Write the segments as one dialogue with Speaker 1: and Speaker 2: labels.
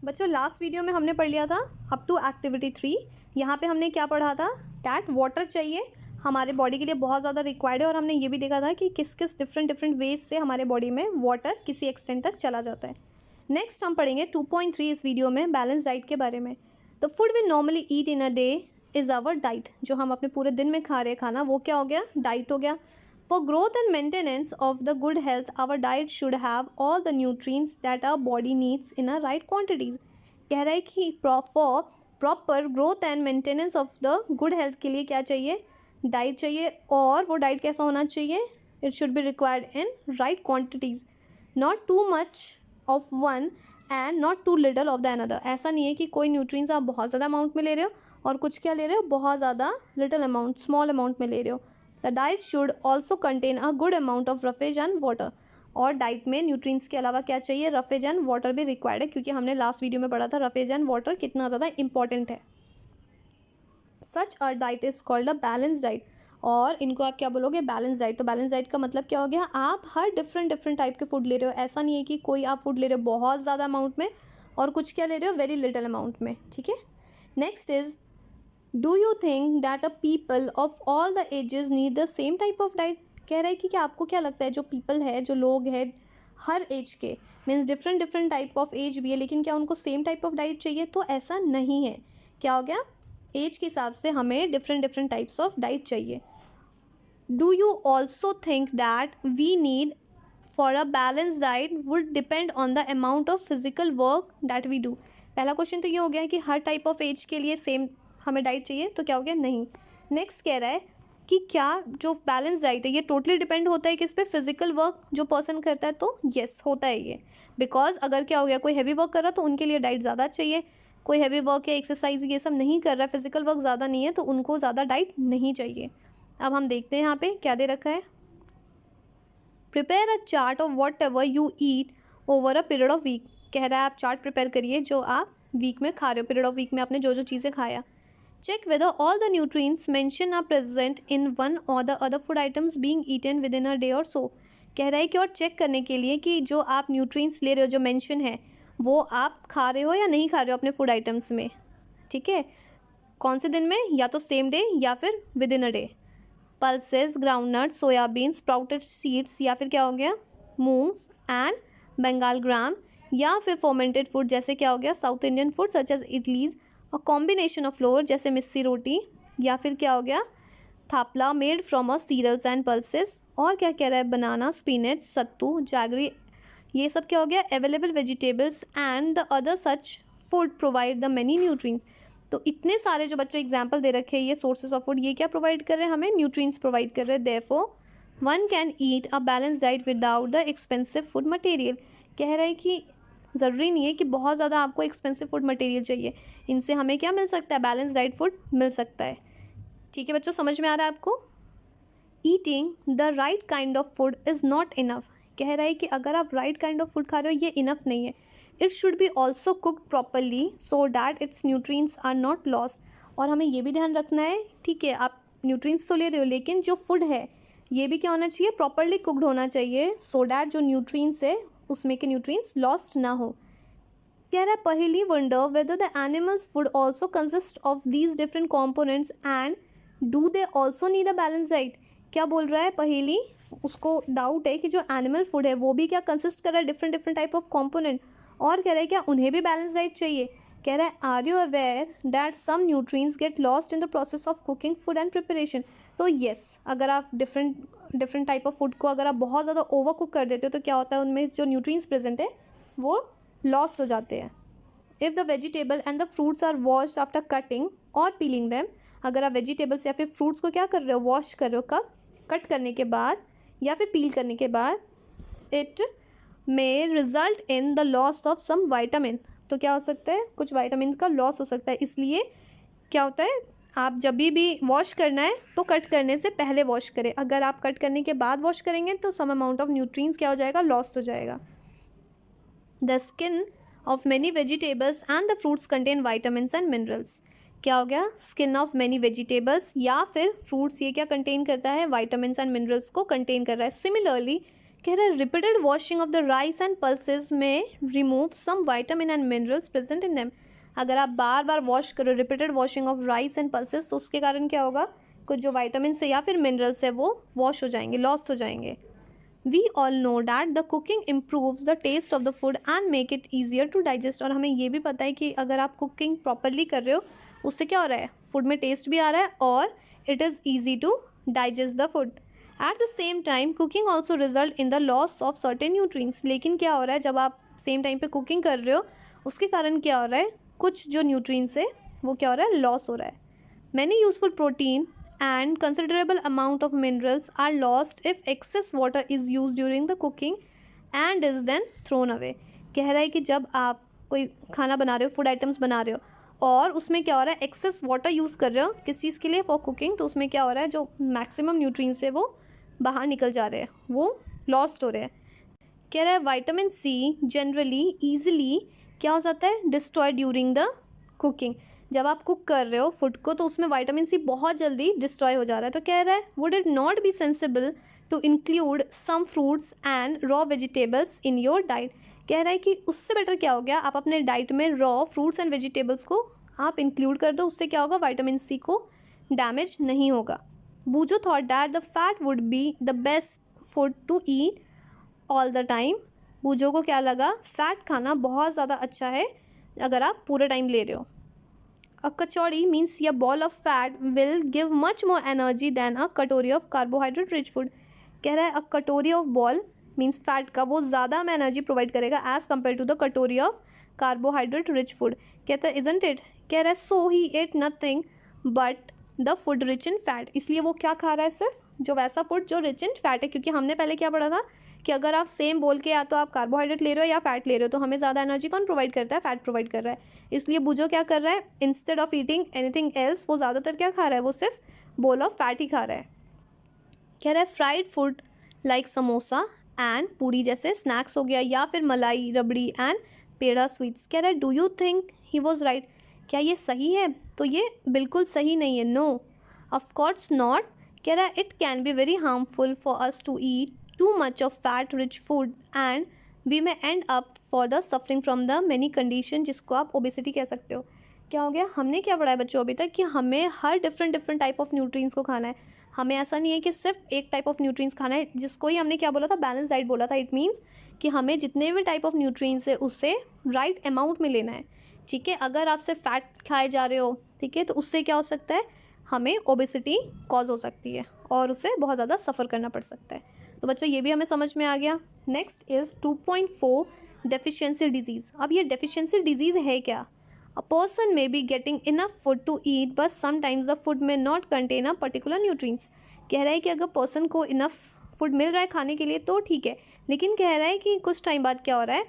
Speaker 1: बच्चों last video में हमने पढ़ लिया था अप टू एक्टिविटी 3। यहाँ पे हमने क्या पढ़ा था, दैट वाटर चाहिए हमारे बॉडी के लिए बहुत ज़्यादा रिक्वायर्ड है, और हमने ये भी देखा था कि किस किस डिफरेंट वेज से हमारे बॉडी में वाटर किसी एक्सटेंट तक चला जाता है। नेक्स्ट हम पढ़ेंगे 2.3 इस वीडियो में बैलेंस डाइट के बारे में। The food we normally eat in a day is our diet. जो हम अपने पूरे दिन में खा रहे हैं खाना वो क्या हो गया, डाइट हो गया। For growth and maintenance of the good health, our diet should have all the nutrients that our body needs in a right quantities. कह रहा है कि proper growth and maintenance of the good health के लिए क्या चाहिए, diet चाहिए। और वो डाइट कैसा होना चाहिए, it should be required in right quantities, not too much of one and not too little of the another. ऐसा नहीं है कि कोई न्यूट्रिएंट्स आप बहुत ज़्यादा अमाउंट में ले रहे हो और कुछ क्या ले रहे हो, बहुत ज़्यादा लिटिल अमाउंट, स्मॉल अमाउंट में ले रहे हो। The diet should also contain a good amount of roughage and water. और डाइट में न्यूट्रिएंट्स के अलावा क्या चाहिए, रफेज एंड वाटर भी रिक्वायर्ड है, क्योंकि हमने लास्ट वीडियो में पढ़ा था रफेज एंड वाटर कितना ज़्यादा इंपॉर्टेंट है। Such a diet is called a balance diet. और इनको आप क्या बोलोगे, बैलेंस डाइट। तो बैलेंस डाइट का मतलब क्या हो गया, आप हर डिफरेंट टाइप के फूड ले रहे हो। ऐसा नहीं है कि कोई आप फूड ले रहे हो बहुत ज़्यादा अमाउंट में और कुछ क्या ले रहे हो, वेरी लिटिल अमाउंट में। ठीक है। Next is, do you think that a people of all the ages need the same type of diet. कह रहा है कि क्या आपको क्या लगता है, जो पीपल है, जो लोग हैं हर एज के, means different type of age भी है, लेकिन क्या उनको सेम टाइप ऑफ डाइट चाहिए? तो ऐसा नहीं है। क्या हो गया, एज के हिसाब से हमें डिफरेंट टाइप्स ऑफ डाइट चाहिए। Do you also think that we need for a balance diet would depend on the amount of physical work that we do. पहला क्वेश्चन तो ये हो गया कि हर टाइप ऑफ एज के लिए सेम हमें डाइट चाहिए, तो क्या हो गया, नहीं। नेक्स्ट कह रहा है कि क्या जो बैलेंस डाइट है ये टोटली डिपेंड होता है किस पे, फिजिकल वर्क जो पर्सन करता है। तो येस होता है ये, बिकॉज अगर क्या हो गया, कोई हैवी वर्क कर रहा है तो उनके लिए डाइट ज़्यादा चाहिए। कोई हैवी वर्क या एक्सरसाइज ये सब नहीं कर रहा है, फिजिकल वर्क ज़्यादा नहीं है, तो उनको ज़्यादा डाइट नहीं चाहिए। अब हम देखते हैं यहाँ पे क्या दे रखा है। Prepare a chart of whatever you eat over a period of week. कह रहा है आप चार्ट प्रिपेयर करिए जो आप वीक में खा रहे हो, पीरियड ऑफ वीक में आपने जो जो चीज़ें खाया। Check whether all the nutrients mentioned are present in one or the other food items being eaten within a day or so. कह रहा है कि और चेक करने के लिए कि जो आप न्यूट्रिएंट्स ले रहे हो, जो मेंशन है, वो आप खा रहे हो या नहीं खा रहे हो अपने फूड आइटम्स में। ठीक है, कौन से दिन में, या तो सेम डे या फिर with in a day. Pulses, groundnut, soybean, sprouted seeds, या फिर क्या हो गया, मूंग्स एंड बंगाल ग्राम, या फिर फर्मेंटेड फूड जैसे क्या हो गया, South Indian food such as idlis, और कॉम्बिनेशन ऑफ फ्लोर जैसे मिस्सी रोटी, या फिर क्या हो गया, thepla made from a cereals and pulses. और क्या कह रहा है, बनाना, स्पिनच, सत्तू, जैगरी, ये सब क्या हो गया, available vegetables and the other such food provide the many nutrients. तो इतने सारे जो बच्चों एग्जाम्पल दे रखे हैं ये सोर्सेज ऑफ फूड, ये क्या प्रोवाइड कर रहे हैं, हमें न्यूट्रिएंट्स प्रोवाइड कर रहे हैं। Therefore one can eat a balance diet without the expensive food material. कह रहा है कि ज़रूरी नहीं है कि बहुत ज़्यादा आपको एक्सपेंसिव फूड मटेरियल चाहिए, इनसे हमें क्या मिल सकता है, बैलेंस डाइट फूड मिल सकता है। ठीक है बच्चों, समझ में आ रहा है आपको। Eating the right kind of food is not enough. कह रहा है कि अगर आप राइट काइंड ऑफ फूड खा रहे हो ये इनफ नहीं है। It should B also cooked properly so that it's nutrients are not lost. और हमें ये भी ध्यान रखना है, ठीक है, आप न्यूट्रिएंट्स तो ले रहे हो, लेकिन जो फूड है ये भी क्या होना चाहिए, प्रॉपरली कुक्ड होना चाहिए, सो डैट जो न्यूट्रिएंट्स है उसमें के न्यूट्रिएंट्स लॉस्ट ना हो। कह रहा है पहली wonder whether the animals food also consist of these different components and do they also need a balance diet. क्या बोल रहा है पहली, उसको डाउट है कि जो एनिमल फूड है वो भी क्या कंसिस्ट कर रहा है डिफरेंट टाइप ऑफ कॉम्पोनेंट, और कह रहा है क्या उन्हें भी बैलेंस डाइट चाहिए। कह रहा है are you aware that some nutrients get lost in the process of cooking food and preparation. तो येस, अगर आप डिफरेंट टाइप ऑफ फूड को अगर आप बहुत ज़्यादा ओवर कुक कर देते हो तो क्या होता है, उनमें जो न्यूट्रिएंट्स प्रेजेंट है वो लॉस्ट हो जाते हैं। If the vegetable and the fruits are washed after cutting और पीलिंग दैम। अगर आप वेजिटेबल्स या फिर फ्रूट्स को क्या कर रहे हो, वॉश कर रहे हो, कब, कट करने के बाद या फिर पील करने के बाद, it may result in the loss of some vitamin. तो क्या हो सकता है, कुछ वाइटामिन का लॉस हो सकता है। इसलिए क्या होता है, आप जब भी वॉश करना है तो कट करने से पहले वॉश करें। अगर आप कट करने के बाद वॉश करेंगे तो सम अमाउंट ऑफ न्यूट्रिएंट्स क्या हो जाएगा, लॉस्ट हो जाएगा। The skin of many vegetables and the fruits contain vitamin and minerals. क्या हो गया, स्किन ऑफ मैनी वेजिटेबल्स या फिर फ्रूट्स, ये क्या कंटेन करता है, वाइटामिन एंड मिनरल्स को कंटेन कर रहा है। सिमिलरली कह रहा है repeated washing of the rice and pulses में remove some vitamin and minerals present in them. अगर आप बार बार वॉश करो, repeated washing of rice and pulses, तो उसके कारण क्या होगा, कुछ जो वाइटामिन है या फिर मिनरल्स है वो वॉश हो जाएंगे, लॉस्ट हो जाएंगे। We all know that the cooking improves the taste of the food and make it easier to digest. और हमें ये भी पता है कि अगर आप कुकिंग प्रॉपरली कर रहे हो उससे क्या हो रहा है, फूड में टेस्ट भी आ रहा है और it is easy to digest the food. At the same time cooking also result in the loss of certain nutrients. लेकिन क्या हो रहा है, जब आप सेम टाइम पे कुकिंग कर रहे हो उसके कारण क्या हो रहा है, कुछ जो न्यूट्रिएंट्स है वो क्या हो रहा है, लॉस हो रहा है। Many useful protein and considerable amount of minerals are lost if excess water is used during the cooking and is then thrown away। कह रहा है कि जब आप कोई खाना बना रहे हो, फूड आइटम्स बना रहे हो और उसमें क्या हो रहा है, एक्सेस वाटर यूज़ कर रहे हो किस चीज़ के लिए, फॉर कुकिंग, तो उसमें क्या हो रहा है, जो मैक्सिमम न्यूट्रिएंट्स है वो बाहर निकल जा रहे हैं, वो लॉस्ट हो रहे हैं। कह रहा है विटामिन सी जनरली ईजिली क्या हो जाता है, डिस्ट्रॉय ड्यूरिंग द कुकिंग। जब आप कुक कर रहे हो फूड को तो उसमें विटामिन सी बहुत जल्दी डिस्ट्रॉय हो जा रहा है। तो कह रहा है would it not be sensible to include some fruits and raw vegetables in your diet. कह रहा है कि उससे बेटर क्या हो गया, आप अपने डाइट में रॉ फ्रूट्स एंड वेजिटेबल्स को आप इंक्लूड कर दो, उससे क्या होगा, विटामिन सी को डैमेज नहीं होगा। Bujo thought that the fat would be the best food to eat all the time. Bujo को क्या लगा, फैट खाना बहुत ज़्यादा अच्छा है अगर आप पूरे टाइम ले रहे हो। A kachori means a ball of fat will give much more energy than a कटोरी of carbohydrate rich food। कह रहा है a कटोरी of ball means fat का वो ज़्यादा हमें एनर्जी प्रोवाइड करेगा as compared to the कटोरी of carbohydrate rich food। कहता है isn't it, कह रहा है so he ate nothing but the food rich in fat। इसलिए वो क्या खा रहा है, सिर्फ जो वैसा फूड जो रिच इन फैट है, क्योंकि हमने पहले क्या पढ़ा था कि अगर आप सेम बोल के या तो आप कार्बोहाइड्रेट ले रहे हो या फैट ले रहे हो तो हमें ज़्यादा एनर्जी कौन प्रोवाइड करता है, फैट प्रोवाइड कर रहा है। इसलिए बूजो क्या कर रहा है, instead of eating anything else वो ज़्यादातर क्या खा रहा है, वो सिर्फ बोल ऑफ फैट ही खा रहा है। कह रहा है fried food like samosa and puri जैसे स्नैक्स हो गया, या फिर मलाई रबड़ी एंड पेड़ा स्वीट्स। कह रहा है do you think he was right, क्या ये सही है, तो ये बिल्कुल सही नहीं है, नो ऑफकोर्स नॉट। कह रहा है it can be very harmful for us to eat too much of fat rich food and we may end up for the suffering from the many condition, जिसको आप ओबेसिटी कह सकते हो। क्या हो गया, हमने क्या पढ़ा है बच्चों अभी तक कि हमें हर डिफरेंट टाइप ऑफ न्यूट्रिएंट्स को खाना है। हमें ऐसा नहीं है कि सिर्फ एक टाइप ऑफ न्यूट्रिएंट्स खाना है, जिसको ही हमने क्या बोला था, बैलेंस डाइट बोला था। इट मीन्स कि हमें जितने भी टाइप ऑफ न्यूट्रिएंट्स है उससे राइट अमाउंट में लेना है, ठीक है। अगर आप सिर्फ फैट खाए जा रहे हो, ठीक है, तो उससे क्या हो सकता है, हमें ओबेसिटी कॉज हो सकती है और उससे बहुत ज़्यादा सफ़र करना पड़ सकता है। तो बच्चों ये भी हमें समझ में आ गया। Next is 2.4 deficiency disease. अब ये डेफिशिएंसी डिजीज़ है क्या, a person may be getting enough food to eat but sometimes the food may not contain a particular nutrients. कह रहा है कि अगर पर्सन को इनफ फूड मिल रहा है खाने के लिए तो ठीक है, लेकिन कह रहा है कि कुछ टाइम बाद क्या हो रहा है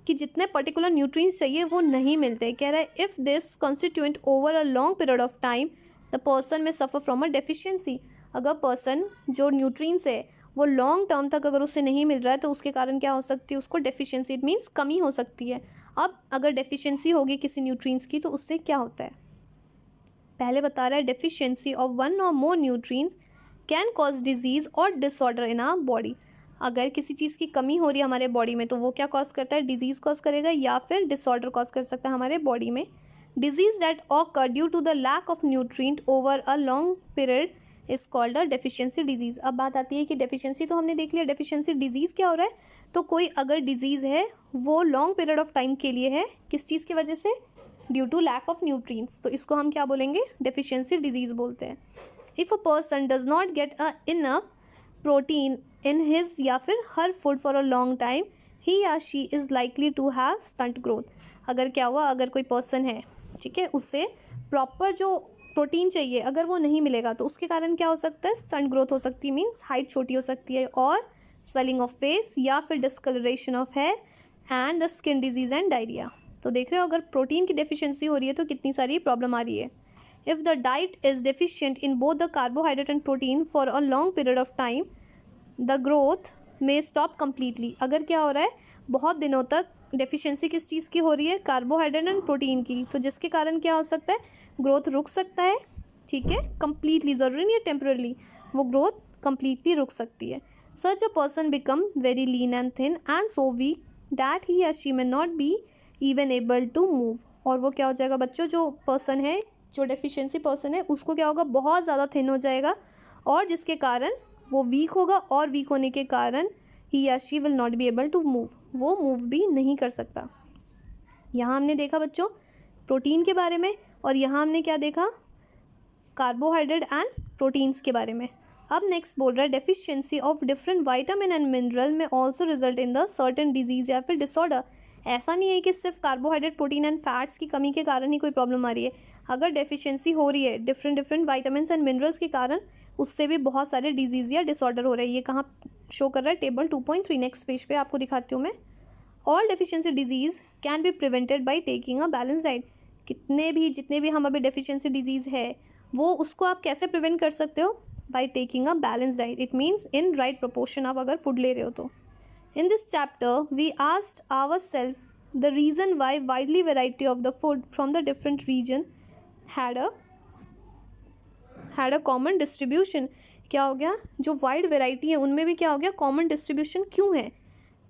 Speaker 1: कि जितने पर्टिकुलर न्यूट्रिएंट्स चाहिए वो नहीं मिलते। कह रहा है if this constituent over a long period of time the person में सफ़र फ्रॉम अ डेफिशिएंसी। अगर पर्सन जो न्यूट्रिएंट्स है वो लॉन्ग टर्म तक अगर उससे नहीं मिल रहा है तो उसके कारण क्या हो सकती है, उसको डेफिशिएंसी, इट मीन्स कमी हो सकती है। अब अगर डेफिशिएंसी होगी किसी न्यूट्रिएंट्स की तो उससे क्या होता है, पहले बता रहा है डेफिशिएंसी ऑफ वन और मोर न्यूट्रिएंट्स कैन कॉज डिजीज़ और डिसऑर्डर इन आवर बॉडी। अगर किसी चीज़ की कमी हो रही है हमारे बॉडी में तो वो क्या कॉज करता है, डिजीज़ कॉज करेगा या फिर डिसऑर्डर कॉज कर सकता है हमारे बॉडी में। Disease that occur due to the lack of nutrient over a long period is called a deficiency disease. अब बात आती है कि डेफिशिएंसी तो हमने देख लिया, डेफिशिएंसी डिजीज़ क्या हो रहा है, तो कोई अगर डिजीज़ है वो लॉन्ग पीरियड ऑफ टाइम के लिए है, किस चीज़ की वजह से, due to lack of nutrients, तो इसको हम क्या बोलेंगे, डेफिशिएंसी डिजीज़ बोलते हैं। If a person does not get a enough protein in his या फिर her food for a long time he या she is likely to have stunt growth. अगर क्या हुआ, अगर कोई पर्सन है, ठीक है, उससे प्रॉपर जो प्रोटीन चाहिए अगर वो नहीं मिलेगा तो उसके कारण क्या हो सकता है, स्टंट ग्रोथ हो सकती है, मीन्स हाइट छोटी हो सकती है, और स्वेलिंग ऑफ फेस या फिर discolouration of hair and the skin disease and diarrhoea. तो देख रहे हो अगर प्रोटीन की डेफिशिएंसी हो रही है तो कितनी सारी प्रॉब्लम आ रही है। If the diet is deficient in both the carbohydrate and protein for a long period of time the growth में स्टॉप कम्प्लीटली। अगर क्या हो रहा है, बहुत दिनों तक डेफिशिएंसी किस चीज़ की हो रही है, कार्बोहाइड्रेट एंड प्रोटीन की, तो जिसके कारण क्या हो सकता है, ग्रोथ रुक सकता है, ठीक है, कम्प्लीटली, ज़रूरी नहीं है टेम्पररी, वो ग्रोथ कम्प्लीटली रुक सकती है। Such a person become very lean and thin and so weak that he or she may not be even able to move. और वो क्या हो जाएगा बच्चों, जो पर्सन है, जो डेफिशिएंसी पर्सन है, उसको क्या होगा, बहुत ज़्यादा थिन हो जाएगा और जिसके कारण वो वीक होगा और वीक होने के कारण ही या she will not be able to move, वो मूव भी नहीं कर सकता। यहाँ हमने देखा बच्चों प्रोटीन के बारे में और यहाँ हमने क्या देखा, कार्बोहाइड्रेट एंड प्रोटीन्स के बारे में। अब नेक्स्ट बोल रहा है deficiency of different vitamin and mineral may also result in the certain disease या फिर डिसऑर्डर। ऐसा नहीं है कि सिर्फ कार्बोहाइड्रेट, प्रोटीन एंड फैट्स की कमी के कारण ही कोई प्रॉब्लम आ रही है। अगर डेफिशिएंसी हो रही है डिफरेंट विटामिन एंड मिनरल्स के कारण, उससे भी बहुत सारे डिजीज़ या डिसऑर्डर हो रहे हैं। ये कहाँ शो कर रहा है, टेबल 2.3 नेक्स्ट पेज पे आपको दिखाती हूँ मैं। All deficiency disease can be prevented by taking a balance diet. जितने भी हम अभी डेफिशिएंसी डिजीज़ है वो उसको आप कैसे प्रिवेंट कर सकते हो, by taking a balance diet. It means in right proportion आप अगर फूड ले रहे हो तो। In this chapter, we asked ourselves the reason why widely variety of the food from the different region had a common distribution. क्या हो गया, जो वाइड वेराइटी है उनमें भी क्या हो गया, कॉमन डिस्ट्रीब्यूशन क्यों है।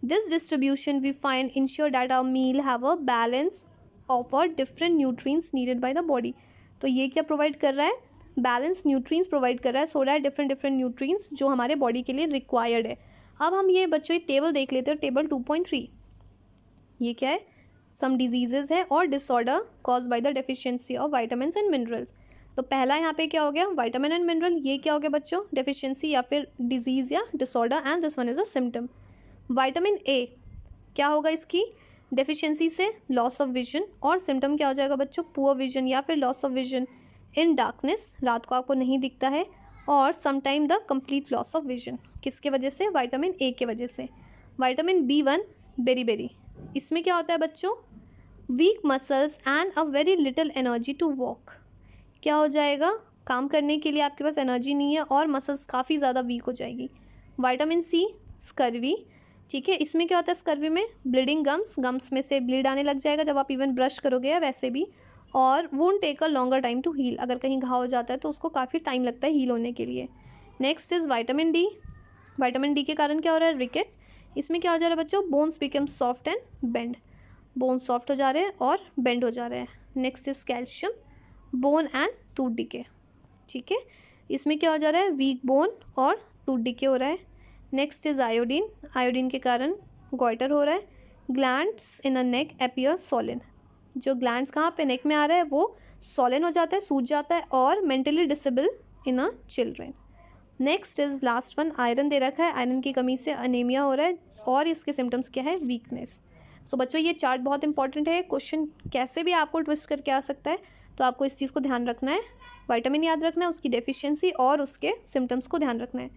Speaker 1: This distribution we find ensure that our meal have a balance of our different nutrients needed by the body. तो ये क्या प्रोवाइड कर रहा है, बैलेंस न्यूट्रिएंट्स प्रोवाइड कर रहा है, सो दैट डिफरेंट न्यूट्रिएंट्स जो हमारे बॉडी के लिए रिक्वायर्ड है। अब हम ये बच्चों ये टेबल देख लेते हैं, टेबल 2.3। ये क्या है, सम डिजीजेज है और disorder cause by the deficiency of vitamins and minerals. तो पहला यहाँ पे क्या हो गया, विटामिन एंड मिनरल, ये क्या हो गया बच्चों, डेफिशिएंसी या फिर डिजीज़ या disorder, and this one is a symptom. Vitamin A क्या होगा, इसकी डेफिशिएंसी से लॉस ऑफ विजन, और सिम्टम क्या हो जाएगा बच्चों, पुअर विजन या फिर loss of vision in darkness, रात को आपको नहीं दिखता है, और sometime the complete loss of vision. किसके वजह से, विटामिन ए के वजह से। विटामिन B1 बेरी, इसमें क्या होता है बच्चों, weak muscles and a very little energy to walk. क्या हो जाएगा, काम करने के लिए आपके पास एनर्जी नहीं है और मसल्स काफ़ी ज़्यादा वीक हो जाएगी। विटामिन C स्कर्वी, ठीक है, इसमें क्या होता है स्कर्वी में, ब्लीडिंग गम्स में से ब्लीड आने लग जाएगा जब आप इवन ब्रश करोगे या वैसे भी, और won't take a longer time to heal. अगर कहीं घाव हो जाता है तो उसको काफ़ी टाइम लगता है हील होने के लिए। Next is vitamin D. Vitamin D के कारण क्या हो रहा है, रिकेट्स। इसमें क्या हो जा रहा है बच्चों, bones become soft and bend, bone soft हो जा रहे हैं और बेंड हो जा रहे हैं। Next is calcium, bone and tooth decay, ठीक है, इसमें क्या हो जा रहा है, वीक बोन और टूथ डिके हो रहा है। नेक्स्ट इज आयोडीन, आयोडीन के कारण गॉइटर हो रहा है। ग्लैंड्स इन अ नेक अपीयर सोलिन, जो ग्लैंड्स कहाँ पे नेक में आ रहा है वो सोलिन हो जाता है, सूज जाता है, और mentally disable in a children. Next is last one, iron दे रखा है, आयरन की कमी से अनीमिया हो रहा है, और इसके सिम्टम्स क्या है, वीकनेस। सो बच्चों ये चार्ट बहुत इंपॉर्टेंट है, क्वेश्चन कैसे भी आपको ट्विस्ट करके आ सकता है, तो आपको इस चीज़ को ध्यान रखना है, विटामिन याद रखना है, उसकी डेफिशिएंसी और उसके सिम्टम्स को ध्यान रखना है।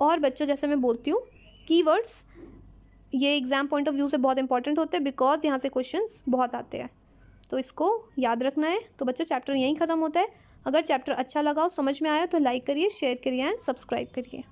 Speaker 1: और बच्चों जैसे मैं बोलती हूँ, कीवर्ड्स ये एग्जाम पॉइंट ऑफ व्यू से बहुत इंपॉर्टेंट होते हैं, बिकॉज यहाँ से क्वेश्चंस बहुत आते हैं, तो इसको याद रखना है। तो बच्चों चैप्टर यहीं ख़त्म होता है। अगर चैप्टर अच्छा लगा हो, समझ में आया, तो लाइक करिए, शेयर करिए एंड सब्सक्राइब करिए।